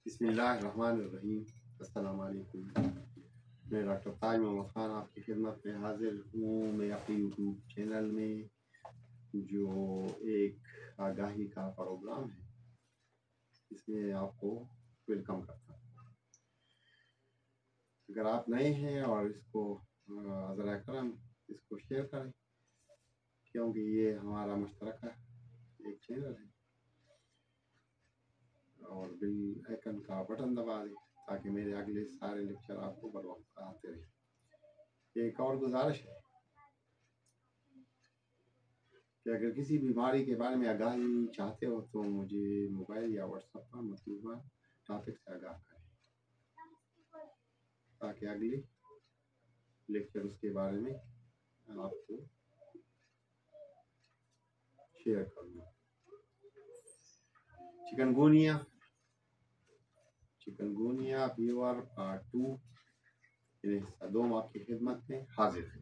बिस्मिल्लाहिर्रहमानिर्रहीम। अस्सलाम वालेकुम। मैं डॉक्टर ताज मोहम्मद ख़ान आपकी खिदमत में हाजिर हूँ। मैं अपने यूट्यूब चैनल में जो एक आगाही का प्रोग्राम है इसमें आपको वेलकम करता हूँ। अगर आप नए हैं और इसको ज़रा करम इसको शेयर करें, क्योंकि ये हमारा मुश्तरका एक चैनल है, और बेल आइकन का बटन दबा दें ताकि मेरे अगले सारे लेक्चर आपको बर वक्त आते रहे। एक और गुजारिश है कि अगर किसी बीमारी के बारे में आगाही चाहते हो तो मुझे मोबाइल या व्हाट्सएप पर मतलूबा टॉपिक से आगाह करें ताकि अगले लेक्चर उसके बारे में आपको शेयर करूँगा। चिकनगुनिया फीवर पार्ट 2 हिस्सा 2 आपकी खिदमत में हाजिर है।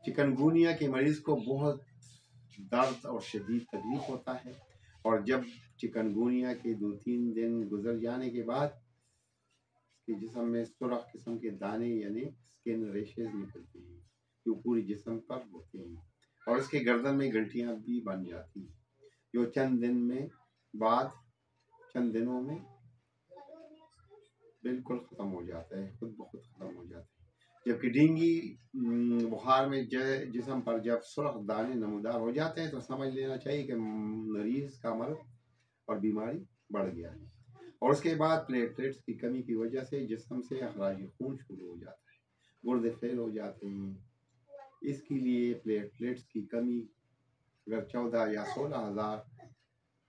चिकनगुनिया के मरीज को बहुत दर्द और शदीद तकलीफ होता है, और जब चिकनगुनिया के 2-3 दिन गुजर जाने के बाद इसके जिस्म में सुर्ख किस्म के दाने यानी स्किन रेशेज निकलते हैं जो पूरी जिस्म पर होते हैं, और इसके गर्दन में गंठियां भी बन जाती हैं जो चंद दिनों में बिल्कुल ख़त्म हो जाता है, खुद ब खुद ख़त्म हो जाता है। जबकि डेंगू बुखार में जिस्म पर जब सुर्ख दाने नमूदार हो जाते हैं तो समझ लेना चाहिए कि मरीज का मर्ज और बीमारी बढ़ गया है, और उसके बाद प्लेटलेट्स की कमी की वजह से जिस्म से अखराज खून शुरू हो जाता है, गुर्दे फेल हो जाते हैं। इसके लिए प्लेटलेट्स की कमी अगर 14 या 16,000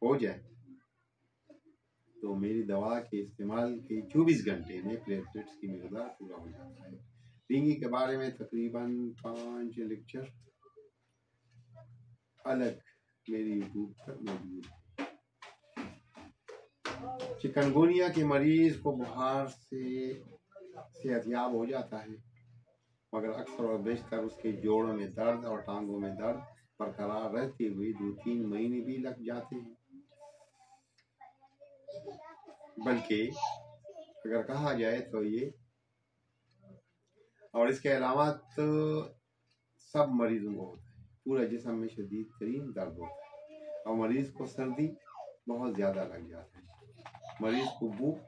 हो जाए तो मेरी दवा के इस्तेमाल के 24 घंटे में प्लेटलेट्स की मकदार पूरा हो जाता है। डेंगू के बारे में तकरीबन 5 लेक्चर अलग मेरी यूट्यूब पर मौजूद है। चिकनगुनिया के मरीज को बुखार से सेहतयाब हो जाता है, मगर अक्सर और बेशतर उसके जोड़ों में दर्द और टांगों में दर्द बरकरार रहते हुए 2-3 महीने भी लग जाते हैं। बल्कि अगर कहा जाए तो ये और इसके अलावा तो सब मरीजों को होता है। पूरा जिस्म में शदीद तरीन दर्द होता है और मरीज को सर्दी बहुत ज़्यादा लग जाता है। मरीज को भूख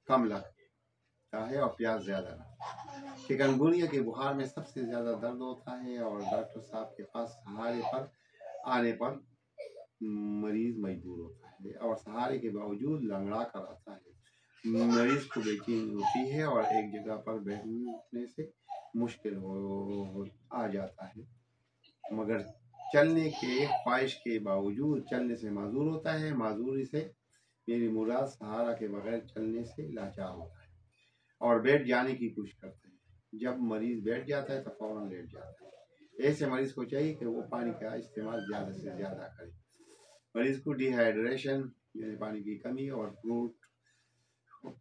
कम लगता है और प्यास ज़्यादा लगता है। चिकनगुनिया के बुखार में सबसे ज़्यादा दर्द होता है, और डॉक्टर साहब के पास सहारे पर आने पर मरीज मजबूर होता है और सहारे के बावजूद लंगड़ा कर आता है। मरीज को बेचैनी होती है और एक जगह पर बैठने से मुश्किल हो आ जाता है, मगर चलने के ख्वाहिश के बावजूद चलने से माजूर होता है। माजूरी से मेरी मुराद सहारा के बगैर चलने से लाचार होता है और बैठ जाने की कोशिश करता है। जब मरीज बैठ जाता है तो फौरन लेट जाता है। ऐसे मरीज को चाहिए कि वो पानी का इस्तेमाल ज़्यादा से ज़्यादा करे। मरीज को डिहाइड्रेशन यानी पानी की कमी और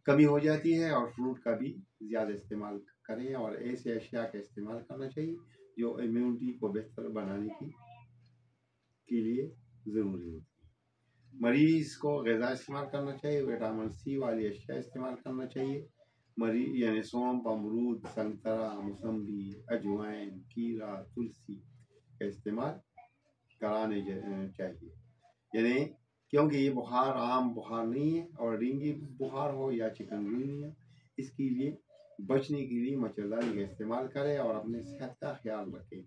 कमी हो जाती है, और फ्रूट का भी ज़्यादा इस्तेमाल करें, और ऐसे अशिया का इस्तेमाल करना चाहिए जो इम्यूनिटी को बेहतर बनाने के लिए ज़रूरी होती है। मरीज़ को ग़िज़ा इस्तेमाल करना चाहिए, विटामिन सी वाली अशिया इस्तेमाल करना चाहिए। मरीज यानी सौंफ, अमरूद, संतरा, मौसम्बी, अजवाइन, कीरा, तुलसी का इस्तेमाल कराने चाहिए, यानी क्योंकि ये बुखार आम बुखार नहीं है, और डेंगू बुखार हो या चिकनगुनिया, इसके लिए बचने के लिए मच्छरदानी का इस्तेमाल करें और अपने सेहत का ख्याल रखें।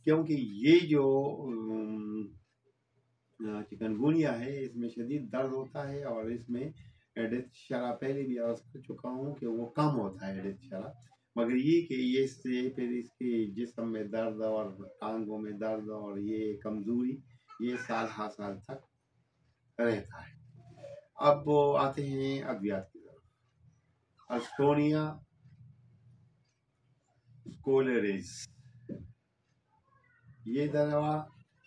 क्योंकि ये जो चिकनगुनिया है इसमें शदीद दर्द होता है, और इसमें एडेथ शरा पहले भी अर्ज कर चुका हूँ कि वो कम होता है एडेथ शरा, मगर ये कि ये इससे फिर इसके जिस्म में दर्द और टांगों में दर्द और ये कमज़ोरी ये साल तक रहता है। अब आते हैं अद्वियात की तरफ। अल्टोनिया स्कोलेरिस ये दवा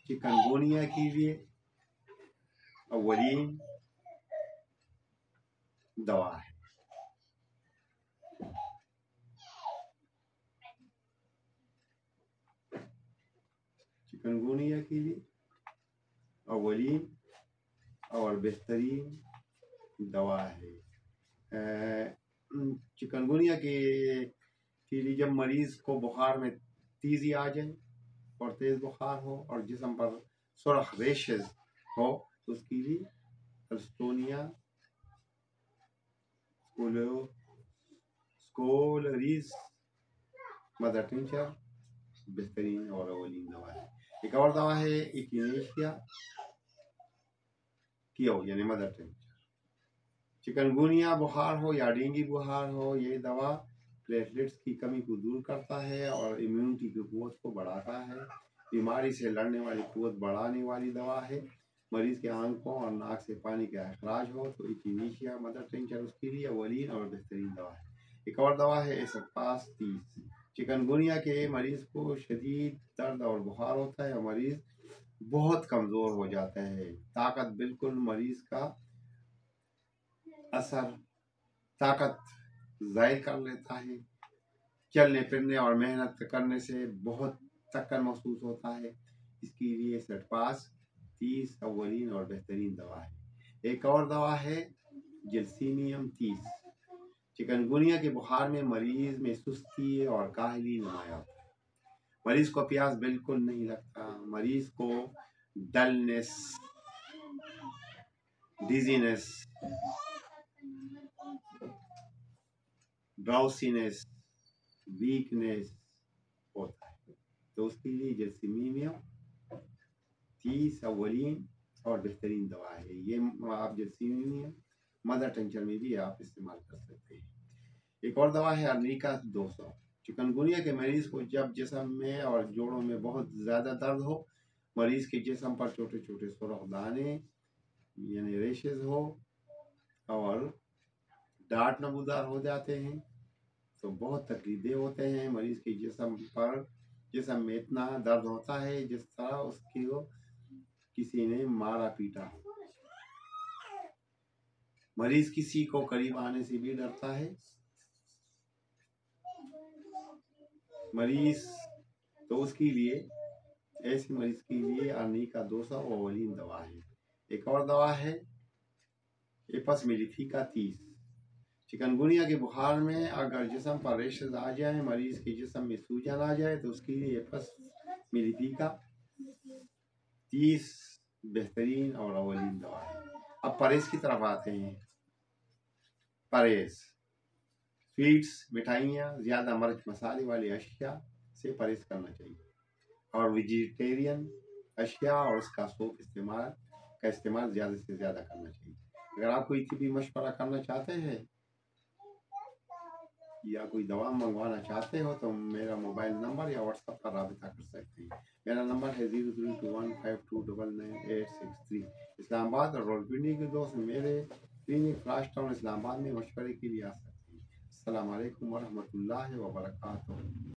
चिकनगुनिया के लिए अवलीन दवा है। चिकनगुनिया के लिए अवलीन और बेहतरीन दवा है। चिकनगुनिया के लिए जब मरीज को बुखार में तेजी आ जाए और तेज बुखार हो और जिस्म पर सुर्ख रेशेज हो तो उसके लिए एल्स्टोनिया स्कोलरीज मदर टिंचर बेहतरीन और अवलीन दवा है। एक और दवा है इकिनेशिया कियो यानी मदर टिंचर। चिकनगुनिया बुखार हो या डेंगू बुखार हो, ये दवा प्लेटलेट्स की कमी को दूर करता है और इम्यूनिटी की कुव्वत को बढ़ाता है। बीमारी से लड़ने वाली कुव्वत बढ़ाने वाली दवा है। मरीज के आंखों और नाक से पानी का अखराज हो तो इकिनेशिया मदर टिंचर उसके लिए अवलीन और बेहतरीन दवा है। एक और दवा है एस्पास 30। चिकनगुनिया के मरीज को शदीद दर्द और बुखार होता है और मरीज बहुत कमज़ोर हो जाता है। ताकत बिल्कुल मरीज का असर ताकत ज़ाहिर कर लेता है। चलने फिरने और मेहनत करने से बहुत थकन महसूस होता है। इसके लिए एस्पास 30 अवलीन और बेहतरीन दवा है। एक और दवा है जैल्सीनियम 30। चिकनगुनिया के बुखार में मरीज में सुस्ती और काहली नुमाया होता है। मरीज को प्यास बिल्कुल नहीं लगता। मरीज को डलनेस, डिजीनेस, ड्राउसीनेस, वीकनेस होता है तो उसके लिए जैल्सीनियम 30 अवलीन और बेहतरीन दवा है। ये आप जैल्सीनियम मदर टिंचर में भी आप इस्तेमाल कर सकते हैं। एक और दवा है अर्निका 200। चिकनगुनिया के मरीज को जब जिस्म में और जोड़ों में बहुत ज़्यादा दर्द हो, मरीज के जिस्म पर छोटे छोटे सुर्ख दाने यानी रेशेज हो और डार्ट नमूदार हो जाते हैं तो बहुत तकलीफें होते हैं। मरीज के जिस्म में इतना दर्द होता है जिस तरह उसकी किसी ने मारा पीटा हो। मरीज किसी को करीब आने से भी डरता है। मरीज तो उसके लिए ऐसे मरीज के लिए अर्निका 200 अवलीन दवा है। एक और दवा है एपस मेलिफिका 30। चिकनगुनिया के बुखार में अगर जिस्म पर रेशेज आ जाए, मरीज के जिस्म में सूजन आ जाए तो उसके लिए एपस मेलिफिका 30 बेहतरीन और अवलीन दवा है। अब परहेज की तरफ आते हैं। परहेज स्वीट्स, मिठाइयाँ, ज़्यादा मिर्च मसाले वाली अशिया से परहेज करना चाहिए और वेजिटेरियन अशिया और उसका सूप इस्तेमाल ज़्यादा से ज़्यादा करना चाहिए। अगर आप कोई तिब्बी मशवरा करना चाहते हैं या कोई दवा मंगवाना चाहते हो तो मेरा मोबाइल नंबर या व्हाट्सएप पर राबिता कर सकते हैं। मेरा नंबर है 032152998863। इस्लामाबाद और रावलपिंडी के दोस्त मेरे क्लिनिक फ्लाश टाउन इस्लामाबाद में मशवरे के लिए आ सकते हैं। अस्सलाम वालेकुम वरहमतुल्लाहि व बरकातुहू।